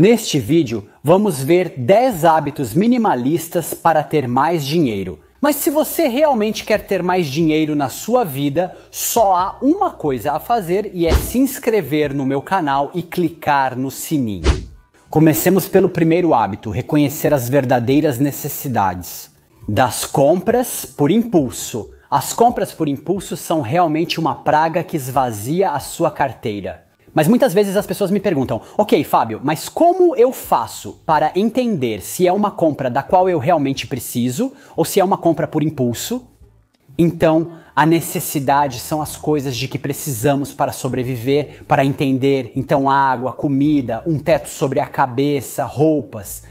Neste vídeo, vamos ver 10 hábitos minimalistas para ter mais dinheiro. Mas se você realmente quer ter mais dinheiro na sua vida, só há uma coisa a fazer e é se inscrever no meu canal e clicar no sininho. Comecemos pelo primeiro hábito, reconhecer as verdadeiras necessidades. Das compras por impulso. As compras por impulso são realmente uma praga que esvazia a sua carteira. Mas muitas vezes as pessoas me perguntam, ok, Fábio, mas como eu faço para entender se é uma compra da qual eu realmente preciso ou se é uma compra por impulso? Então, a necessidade são as coisas de que precisamos para sobreviver, para entender, então água, comida, um teto sobre a cabeça, roupas.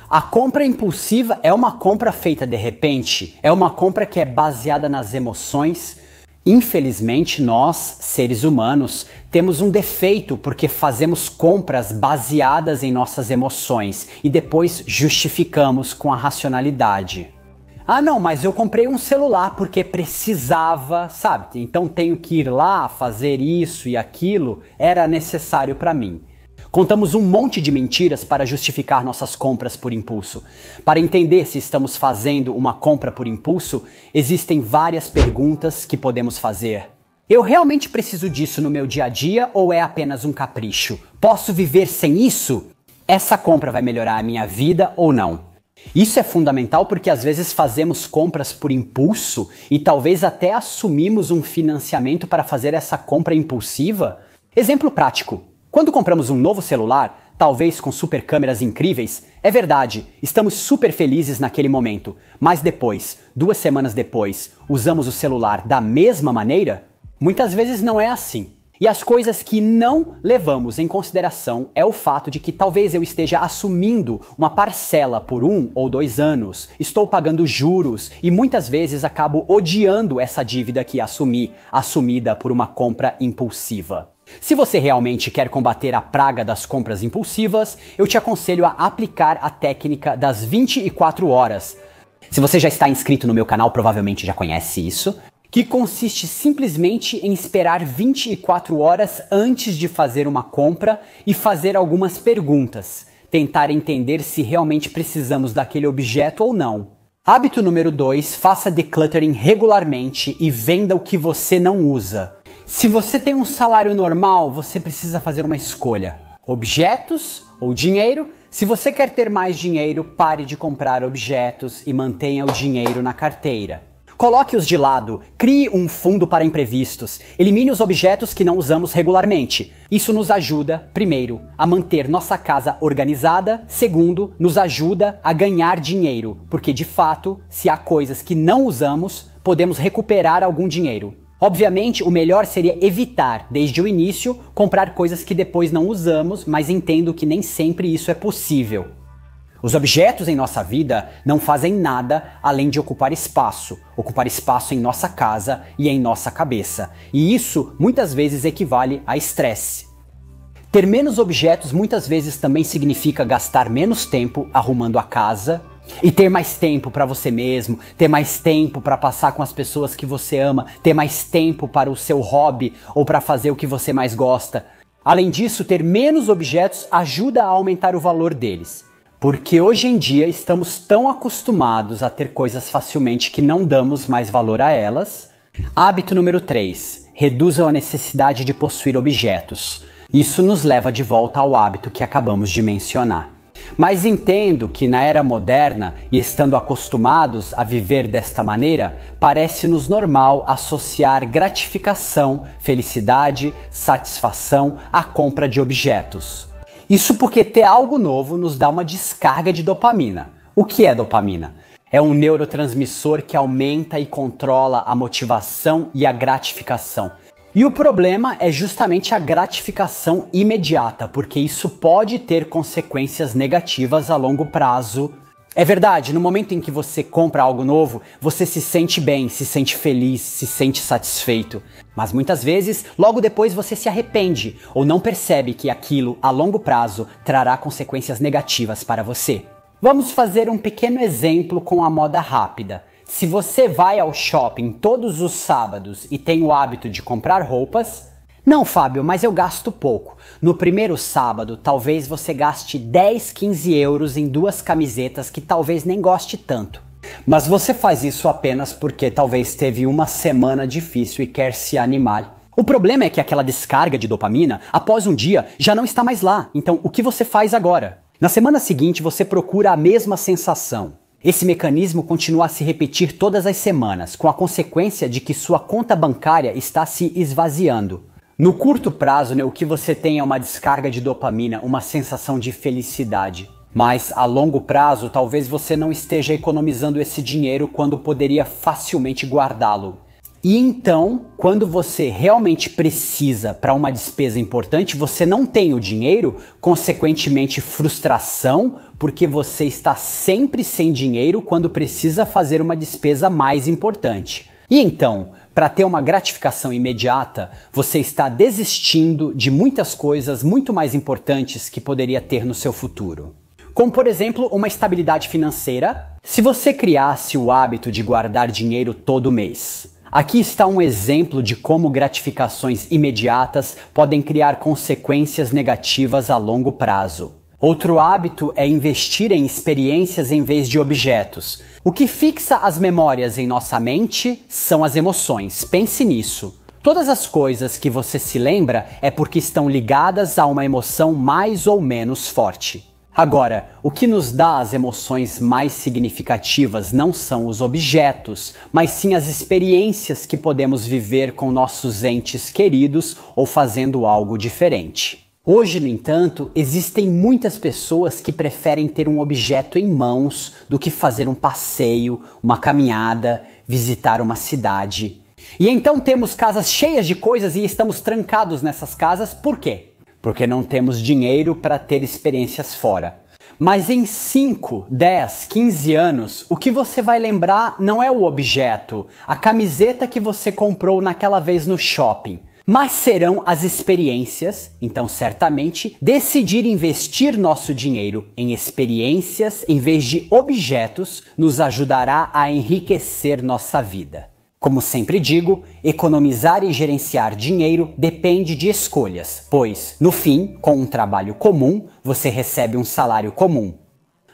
A compra impulsiva é uma compra feita de repente, é uma compra que é baseada nas emoções. Infelizmente, nós, seres humanos, temos um defeito porque fazemos compras baseadas em nossas emoções e depois justificamos com a racionalidade. Ah não, mas eu comprei um celular porque precisava, sabe? Então tenho que ir lá fazer isso e aquilo, era necessário para mim. Contamos um monte de mentiras para justificar nossas compras por impulso. Para entender se estamos fazendo uma compra por impulso, existem várias perguntas que podemos fazer. Eu realmente preciso disso no meu dia a dia ou é apenas um capricho? Posso viver sem isso? Essa compra vai melhorar a minha vida ou não? Isso é fundamental porque às vezes fazemos compras por impulso e talvez até assumimos um financiamento para fazer essa compra impulsiva. Exemplo prático. Quando compramos um novo celular, talvez com super câmeras incríveis, é verdade, estamos super felizes naquele momento, mas depois, 2 semanas depois, usamos o celular da mesma maneira? Muitas vezes não é assim. E as coisas que não levamos em consideração é o fato de que talvez eu esteja assumindo uma parcela por 1 ou 2 anos, estou pagando juros e muitas vezes acabo odiando essa dívida que assumi, assumida por uma compra impulsiva. Se você realmente quer combater a praga das compras impulsivas, eu te aconselho a aplicar a técnica das 24 horas. Se você já está inscrito no meu canal, provavelmente já conhece isso, que consiste simplesmente em esperar 24 horas antes de fazer uma compra e fazer algumas perguntas, tentar entender se realmente precisamos daquele objeto ou não. Hábito número 2, faça decluttering regularmente e venda o que você não usa. Se você tem um salário normal, você precisa fazer uma escolha. Objetos ou dinheiro? Se você quer ter mais dinheiro, pare de comprar objetos e mantenha o dinheiro na carteira. Coloque-os de lado, crie um fundo para imprevistos, elimine os objetos que não usamos regularmente. Isso nos ajuda, primeiro, a manter nossa casa organizada, segundo, nos ajuda a ganhar dinheiro, porque de fato, se há coisas que não usamos, podemos recuperar algum dinheiro. Obviamente, o melhor seria evitar, desde o início, comprar coisas que depois não usamos, mas entendo que nem sempre isso é possível. Os objetos em nossa vida não fazem nada além de ocupar espaço em nossa casa e em nossa cabeça. E isso muitas vezes equivale a estresse. Ter menos objetos muitas vezes também significa gastar menos tempo arrumando a casa e ter mais tempo para você mesmo, ter mais tempo para passar com as pessoas que você ama, ter mais tempo para o seu hobby ou para fazer o que você mais gosta. Além disso, ter menos objetos ajuda a aumentar o valor deles. Porque hoje em dia estamos tão acostumados a ter coisas facilmente que não damos mais valor a elas. Hábito número 3. Reduzam a necessidade de possuir objetos. Isso nos leva de volta ao hábito que acabamos de mencionar. Mas entendo que na era moderna, e estando acostumados a viver desta maneira, parece-nos normal associar gratificação, felicidade, satisfação à compra de objetos. Isso porque ter algo novo nos dá uma descarga de dopamina. O que é dopamina? É um neurotransmissor que aumenta e controla a motivação e a gratificação. E o problema é justamente a gratificação imediata, porque isso pode ter consequências negativas a longo prazo. É verdade, no momento em que você compra algo novo, você se sente bem, se sente feliz, se sente satisfeito. Mas muitas vezes, logo depois você se arrepende ou não percebe que aquilo, a longo prazo, trará consequências negativas para você. Vamos fazer um pequeno exemplo com a moda rápida. Se você vai ao shopping todos os sábados e tem o hábito de comprar roupas, Não, Fábio, mas eu gasto pouco. No primeiro sábado, talvez você gaste 10, 15 euros em 2 camisetas que talvez nem goste tanto. Mas você faz isso apenas porque talvez teve uma semana difícil e quer se animar. O problema é que aquela descarga de dopamina, após um dia, já não está mais lá. Então, o que você faz agora? Na semana seguinte, você procura a mesma sensação. Esse mecanismo continua a se repetir todas as semanas, com a consequência de que sua conta bancária está se esvaziando. No curto prazo, o que você tem é uma descarga de dopamina, uma sensação de felicidade. Mas a longo prazo, talvez você não esteja economizando esse dinheiro quando poderia facilmente guardá-lo. E então, quando você realmente precisa para uma despesa importante, você não tem o dinheiro, consequentemente frustração, porque você está sempre sem dinheiro quando precisa fazer uma despesa mais importante. E então, para ter uma gratificação imediata, você está desistindo de muitas coisas muito mais importantes que poderia ter no seu futuro. Como, por exemplo, uma estabilidade financeira. Se você criasse o hábito de guardar dinheiro todo mês. Aqui está um exemplo de como gratificações imediatas podem criar consequências negativas a longo prazo. Outro hábito é investir em experiências em vez de objetos. O que fixa as memórias em nossa mente são as emoções. Pense nisso. Todas as coisas que você se lembra é porque estão ligadas a uma emoção mais ou menos forte. Agora, o que nos dá as emoções mais significativas não são os objetos, mas sim as experiências que podemos viver com nossos entes queridos ou fazendo algo diferente. Hoje, no entanto, existem muitas pessoas que preferem ter um objeto em mãos do que fazer um passeio, uma caminhada, visitar uma cidade. E então temos casas cheias de coisas e estamos trancados nessas casas, por quê? Porque não temos dinheiro para ter experiências fora. Mas em 5, 10, 15 anos, o que você vai lembrar não é o objeto, a camiseta que você comprou naquela vez no shopping. Mas serão as experiências, então certamente decidir investir nosso dinheiro em experiências em vez de objetos nos ajudará a enriquecer nossa vida. Como sempre digo, economizar e gerenciar dinheiro depende de escolhas, pois, no fim, com um trabalho comum, você recebe um salário comum.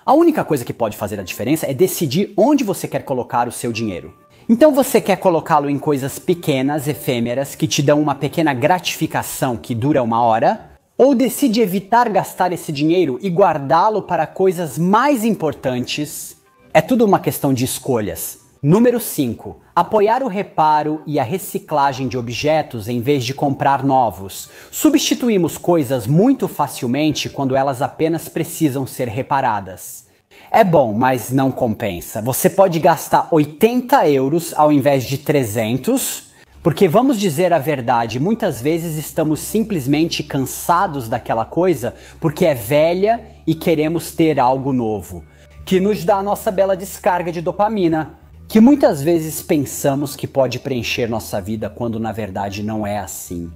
A única coisa que pode fazer a diferença é decidir onde você quer colocar o seu dinheiro. Então você quer colocá-lo em coisas pequenas, efêmeras, que te dão uma pequena gratificação que dura uma hora? Ou decide evitar gastar esse dinheiro e guardá-lo para coisas mais importantes? É tudo uma questão de escolhas. Número 5. Apoiar o reparo e a reciclagem de objetos em vez de comprar novos. Substituímos coisas muito facilmente quando elas apenas precisam ser reparadas. É bom, mas não compensa. Você pode gastar 80 euros ao invés de 300, porque vamos dizer a verdade, muitas vezes estamos simplesmente cansados daquela coisa porque é velha e queremos ter algo novo, que nos dá a nossa bela descarga de dopamina, que muitas vezes pensamos que pode preencher nossa vida quando na verdade não é assim.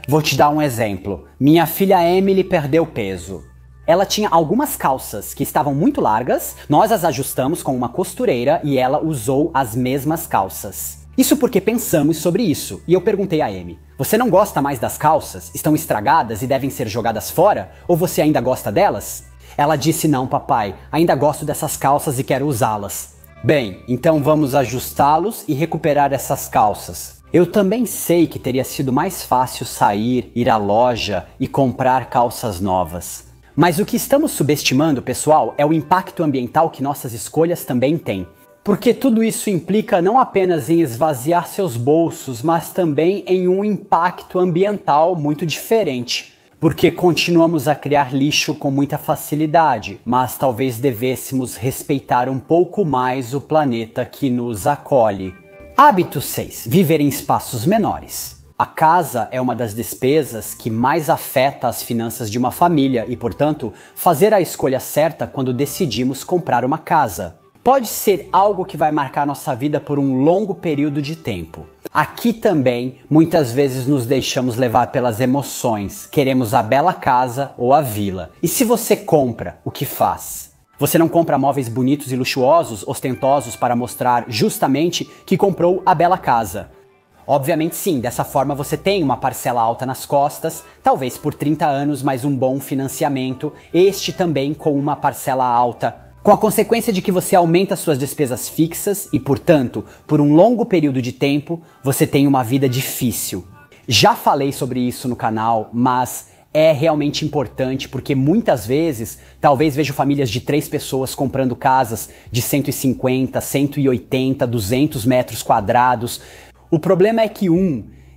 Vou te dar um exemplo. Minha filha Emily perdeu peso. Ela tinha algumas calças que estavam muito largas, nós as ajustamos com uma costureira e ela usou as mesmas calças. Isso porque pensamos sobre isso, e eu perguntei a Amy, você não gosta mais das calças? Estão estragadas e devem ser jogadas fora? Ou você ainda gosta delas? Ela disse, não papai, ainda gosto dessas calças e quero usá-las. Bem, então vamos ajustá-los e recuperar essas calças. Eu também sei que teria sido mais fácil sair, ir à loja e comprar calças novas. Mas o que estamos subestimando, pessoal, é o impacto ambiental que nossas escolhas também têm. Porque tudo isso implica não apenas em esvaziar seus bolsos, mas também em um impacto ambiental muito diferente. Porque continuamos a criar lixo com muita facilidade, mas talvez devêssemos respeitar um pouco mais o planeta que nos acolhe. Hábito 6. Viver em espaços menores. A casa é uma das despesas que mais afeta as finanças de uma família e, portanto, fazer a escolha certa quando decidimos comprar uma casa. Pode ser algo que vai marcar nossa vida por um longo período de tempo. Aqui também, muitas vezes nos deixamos levar pelas emoções. Queremos a bela casa ou a vila. E se você compra, o que faz? Você não compra móveis bonitos e luxuosos, ostentosos para mostrar justamente que comprou a bela casa. Obviamente sim, dessa forma você tem uma parcela alta nas costas, talvez por 30 anos, mas um bom financiamento, este também com uma parcela alta, com a consequência de que você aumenta suas despesas fixas e, portanto, por um longo período de tempo, você tem uma vida difícil. Já falei sobre isso no canal, mas é realmente importante porque muitas vezes, talvez vejo famílias de 3 pessoas comprando casas de 150, 180, 200 metros quadrados. O problema é que,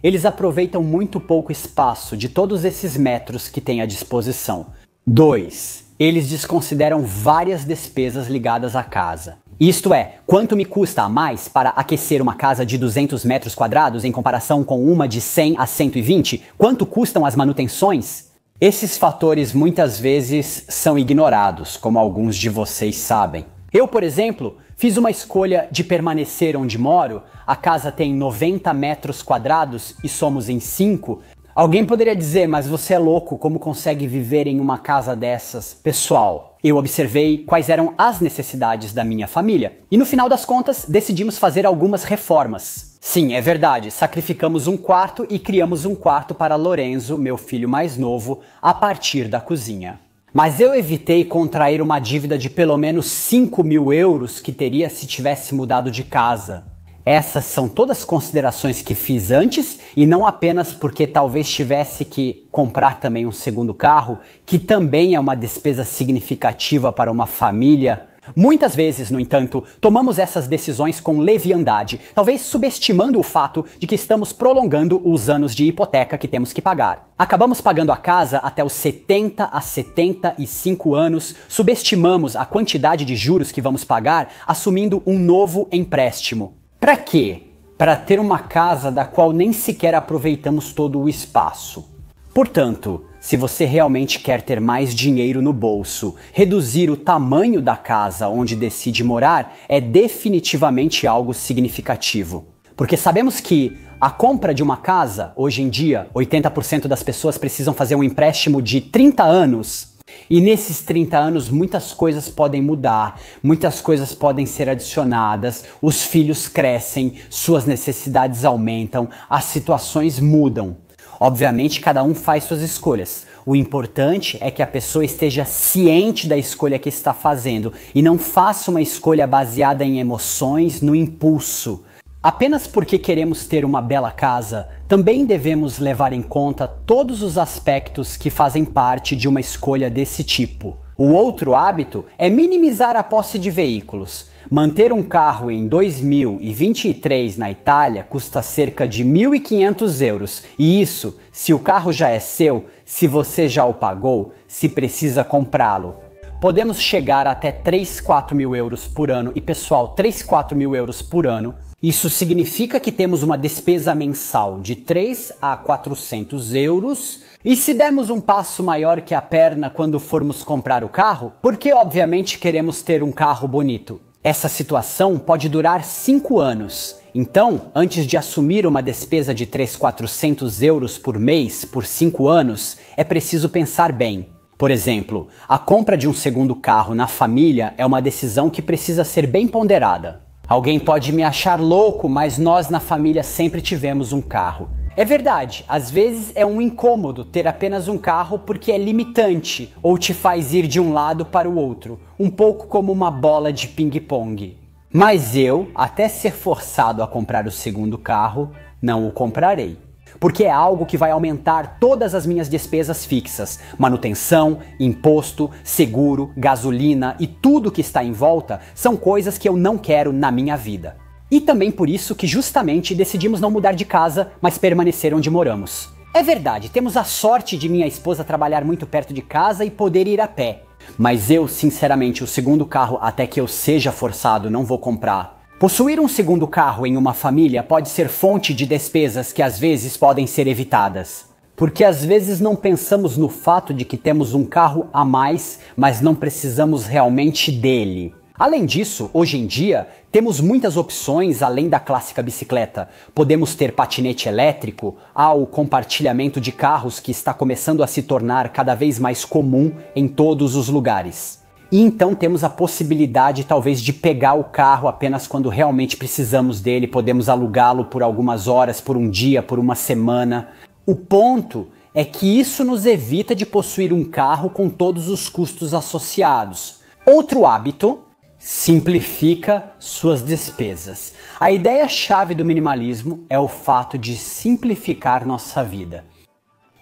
eles aproveitam muito pouco espaço de todos esses metros que têm à disposição. 2, eles desconsideram várias despesas ligadas à casa. Isto é, quanto me custa a mais para aquecer uma casa de 200 metros quadrados em comparação com uma de 100 a 120? Quanto custam as manutenções? Esses fatores muitas vezes são ignorados, como alguns de vocês sabem. Eu, por exemplo, fiz uma escolha de permanecer onde moro. A casa tem 90 metros quadrados e somos em 5. Alguém poderia dizer, mas você é louco, como consegue viver em uma casa dessas? Pessoal, eu observei quais eram as necessidades da minha família e no final das contas decidimos fazer algumas reformas. Sim, é verdade, sacrificamos um quarto e criamos um quarto para Lorenzo, meu filho mais novo, a partir da cozinha. Mas eu evitei contrair uma dívida de pelo menos 5 mil euros que teria se tivesse mudado de casa. Essas são todas considerações que fiz antes e não apenas porque talvez tivesse que comprar também um segundo carro, que também é uma despesa significativa para uma família. Muitas vezes, no entanto, tomamos essas decisões com leviandade, talvez subestimando o fato de que estamos prolongando os anos de hipoteca que temos que pagar. Acabamos pagando a casa até os 70 a 75 anos, subestimamos a quantidade de juros que vamos pagar, assumindo um novo empréstimo. Para quê? Para ter uma casa da qual nem sequer aproveitamos todo o espaço. Portanto, se você realmente quer ter mais dinheiro no bolso, reduzir o tamanho da casa onde decide morar é definitivamente algo significativo. Porque sabemos que a compra de uma casa, hoje em dia, 80% das pessoas precisam fazer um empréstimo de 30 anos. E nesses 30 anos muitas coisas podem mudar, muitas coisas podem ser adicionadas, os filhos crescem, suas necessidades aumentam, as situações mudam. Obviamente cada um faz suas escolhas. O importante é que a pessoa esteja ciente da escolha que está fazendo e não faça uma escolha baseada em emoções, no impulso. Apenas porque queremos ter uma bela casa, também devemos levar em conta todos os aspectos que fazem parte de uma escolha desse tipo. O outro hábito é minimizar a posse de veículos. Manter um carro em 2023 na Itália custa cerca de 1.500 euros. E isso, se o carro já é seu, se você já o pagou, se precisa comprá-lo. Podemos chegar até 3, 4 mil euros por ano. E pessoal, 3, 4 mil euros por ano, isso significa que temos uma despesa mensal de 3 a 400 euros. E se dermos um passo maior que a perna quando formos comprar o carro? Porque obviamente queremos ter um carro bonito. Essa situação pode durar 5 anos. Então, antes de assumir uma despesa de 3, 400 euros por mês por 5 anos, é preciso pensar bem. Por exemplo, a compra de um segundo carro na família é uma decisão que precisa ser bem ponderada. Alguém pode me achar louco, mas nós na família sempre tivemos um carro. É verdade, às vezes é um incômodo ter apenas um carro porque é limitante ou te faz ir de um lado para o outro, um pouco como uma bola de ping-pong. Mas eu, até ser forçado a comprar o segundo carro, não o comprarei. Porque é algo que vai aumentar todas as minhas despesas fixas, manutenção, imposto, seguro, gasolina e tudo que está em volta são coisas que eu não quero na minha vida. E também por isso que justamente decidimos não mudar de casa, mas permanecer onde moramos. É verdade, temos a sorte de minha esposa trabalhar muito perto de casa e poder ir a pé. Mas eu, sinceramente, o segundo carro, até que eu seja forçado, não vou comprar. Possuir um segundo carro em uma família pode ser fonte de despesas que às vezes podem ser evitadas. Porque às vezes não pensamos no fato de que temos um carro a mais, mas não precisamos realmente dele. Além disso, hoje em dia, temos muitas opções além da clássica bicicleta. Podemos ter patinete elétrico, há o compartilhamento de carros que está começando a se tornar cada vez mais comum em todos os lugares. E então temos a possibilidade talvez de pegar o carro apenas quando realmente precisamos dele, podemos alugá-lo por algumas horas, por um dia, por uma semana. O ponto é que isso nos evita de possuir um carro com todos os custos associados. Outro hábito: simplifica suas despesas. A ideia-chave do minimalismo é o fato de simplificar nossa vida.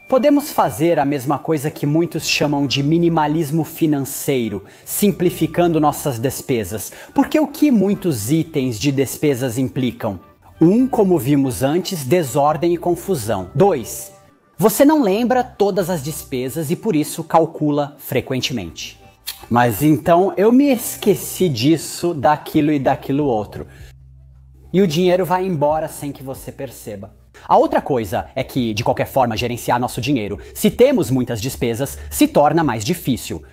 Podemos fazer a mesma coisa que muitos chamam de minimalismo financeiro, simplificando nossas despesas. Porque o que muitos itens de despesas implicam? 1, como vimos antes, desordem e confusão. 2, você não lembra todas as despesas e por isso calcula frequentemente. Mas então eu me esqueci disso, daquilo e daquilo outro. E o dinheiro vai embora sem que você perceba. A outra coisa é que, de qualquer forma, gerenciar nosso dinheiro, se temos muitas despesas, se torna mais difícil.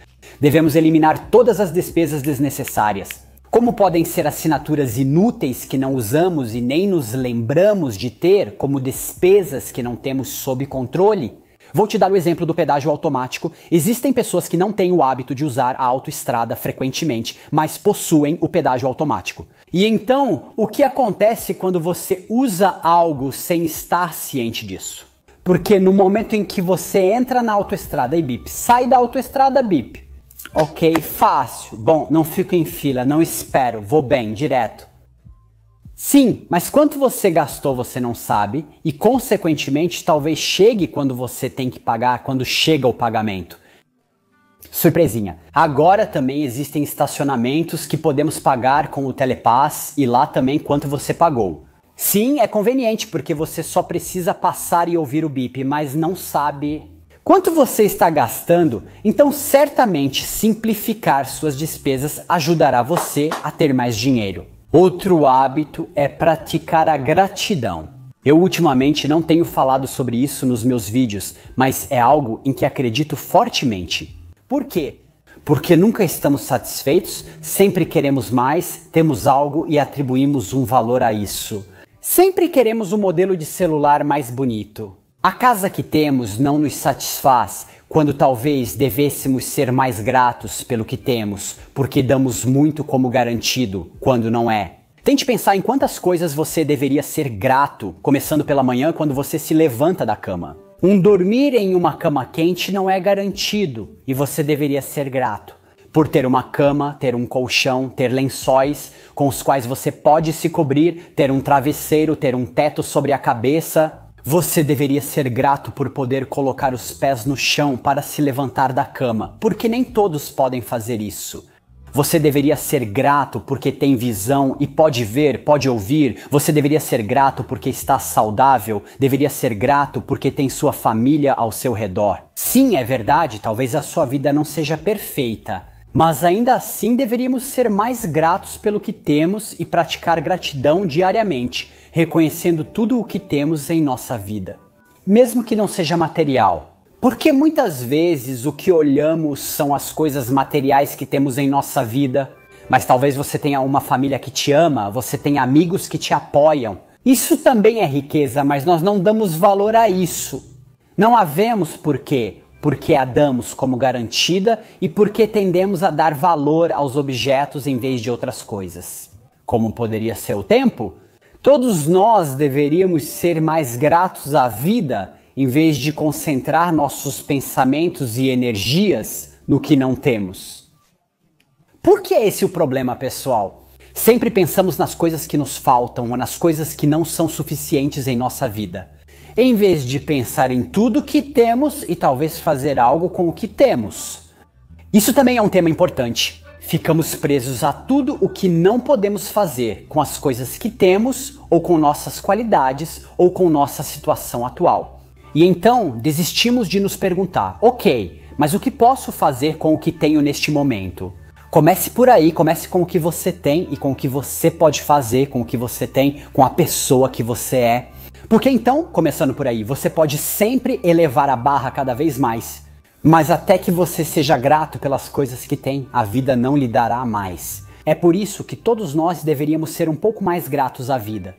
Devemos eliminar todas as despesas desnecessárias. Como podem ser assinaturas inúteis que não usamos e nem nos lembramos de ter, como despesas que não temos sob controle? Vou te dar o exemplo do pedágio automático. Existem pessoas que não têm o hábito de usar a autoestrada frequentemente, mas possuem o pedágio automático. E então, o que acontece quando você usa algo sem estar ciente disso? Porque no momento em que você entra na autoestrada e bip, sai da autoestrada, bip. Ok, fácil. Bom, não fico em fila, não espero, vou bem, direto. Sim, mas quanto você gastou você não sabe e, consequentemente, talvez chegue quando você tem que pagar, quando chega o pagamento. Surpresinha, agora também existem estacionamentos que podemos pagar com o Telepass e lá também quanto você pagou. Sim, é conveniente porque você só precisa passar e ouvir o bip, mas não sabe quanto você está gastando, então certamente simplificar suas despesas ajudará você a ter mais dinheiro. Outro hábito é praticar a gratidão. Eu ultimamente não tenho falado sobre isso nos meus vídeos, mas é algo em que acredito fortemente. Por quê? Porque nunca estamos satisfeitos, sempre queremos mais, temos algo e atribuímos um valor a isso. Sempre queremos um modelo de celular mais bonito. A casa que temos não nos satisfaz, quando talvez devêssemos ser mais gratos pelo que temos, porque damos muito como garantido, quando não é. Tente pensar em quantas coisas você deveria ser grato, começando pela manhã quando você se levanta da cama. Dormir em uma cama quente não é garantido, e você deveria ser grato por ter uma cama, ter um colchão, ter lençóis com os quais você pode se cobrir, ter um travesseiro, ter um teto sobre a cabeça. Você deveria ser grato por poder colocar os pés no chão para se levantar da cama, porque nem todos podem fazer isso. Você deveria ser grato porque tem visão e pode ver, pode ouvir. Você deveria ser grato porque está saudável. Deveria ser grato porque tem sua família ao seu redor. Sim, é verdade, talvez a sua vida não seja perfeita, mas ainda assim deveríamos ser mais gratos pelo que temos e praticar gratidão diariamente, reconhecendo tudo o que temos em nossa vida, mesmo que não seja material. Porque muitas vezes o que olhamos são as coisas materiais que temos em nossa vida, mas talvez você tenha uma família que te ama, você tenha amigos que te apoiam. Isso também é riqueza, mas nós não damos valor a isso. Não havemos por quê? Porque a damos como garantida e porque tendemos a dar valor aos objetos em vez de outras coisas. Como poderia ser o tempo? Todos nós deveríamos ser mais gratos à vida em vez de concentrar nossos pensamentos e energias no que não temos. Por que é esse o problema, pessoal? Sempre pensamos nas coisas que nos faltam ou nas coisas que não são suficientes em nossa vida, em vez de pensar em tudo que temos e talvez fazer algo com o que temos. Isso também é um tema importante. Ficamos presos a tudo o que não podemos fazer com as coisas que temos, ou com nossas qualidades, ou com nossa situação atual. E então desistimos de nos perguntar, ok, mas o que posso fazer com o que tenho neste momento? Comece por aí, comece com o que você tem e com o que você pode fazer com o que você tem, com a pessoa que você é. Porque então, começando por aí, você pode sempre elevar a barra cada vez mais. Mas até que você seja grato pelas coisas que tem, a vida não lhe dará mais. É por isso que todos nós deveríamos ser um pouco mais gratos à vida.